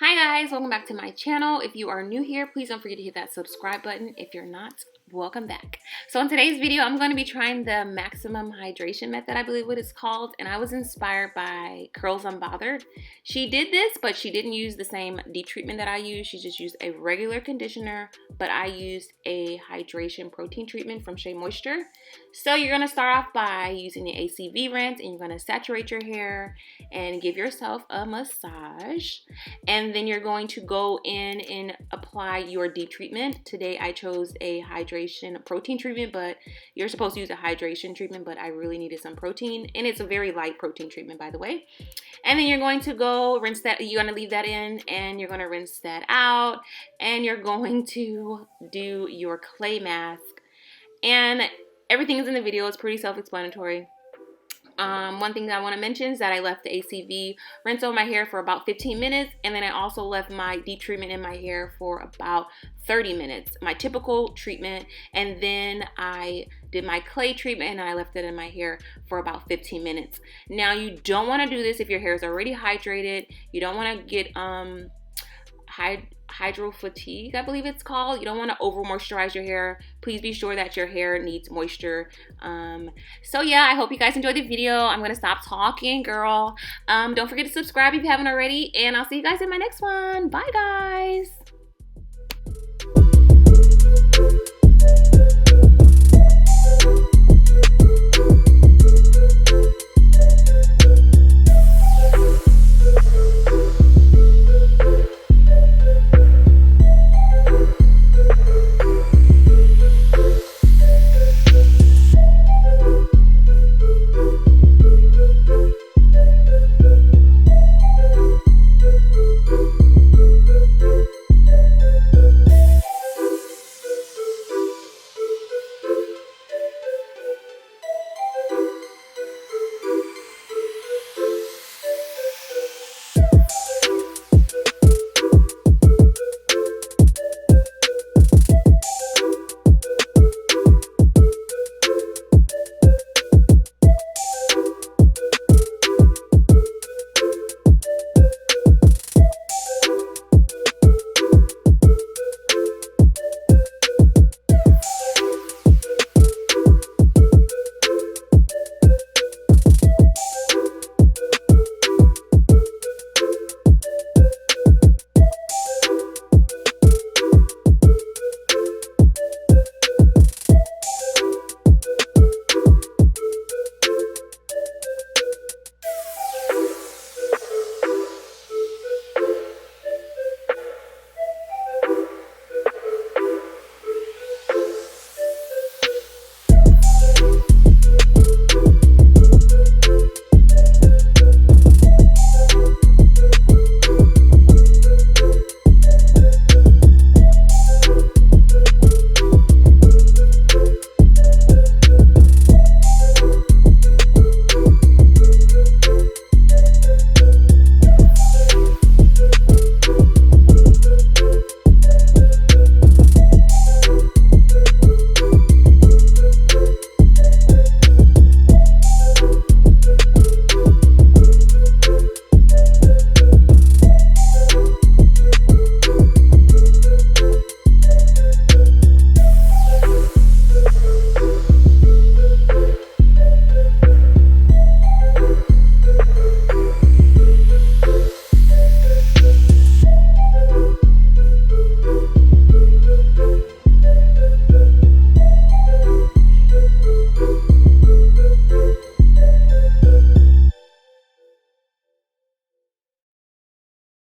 Hi guys, welcome back to my channel. If you are new here, please don't forget to hit that subscribe button. If you're not, welcome back. So in today's video, I'm going to be trying the maximum hydration method, I believe what it's called, and I was inspired by Curls Unbothered. She did this, but she didn't use the same deep treatment that I use. She just used a regular conditioner, but I used a hydration protein treatment from Shea Moisture. So you're going to start off by using the ACV rinse, and you're going to saturate your hair and give yourself a massage. And then you're going to go in and apply your deep treatment. Today I chose a hydration protein treatment, but you're supposed to use a hydration treatment, but I really needed some protein, and it's a very light protein treatment, by the way. And then you're going to go rinse that, you're going to leave that in, and you're going to rinse that out, and you're going to do your clay mask. And everything is in the video. It's pretty self-explanatory. One thing that I want to mention is that I left the ACV rinse on my hair for about 15 minutes, and then I also left my deep treatment in my hair for about 30 minutes, my typical treatment, and then I did my clay treatment and I left it in my hair for about 15 minutes. Now you don't want to do this if your hair is already hydrated. You don't want to get hydro fatigue, I believe it's called. You don't want to over moisturize your hair. Please be sure that your hair needs moisture. So yeah, I hope you guys enjoyed the video. I'm gonna stop talking, girl. Don't forget to subscribe if you haven't already, and I'll see you guys in my next one. Bye guys.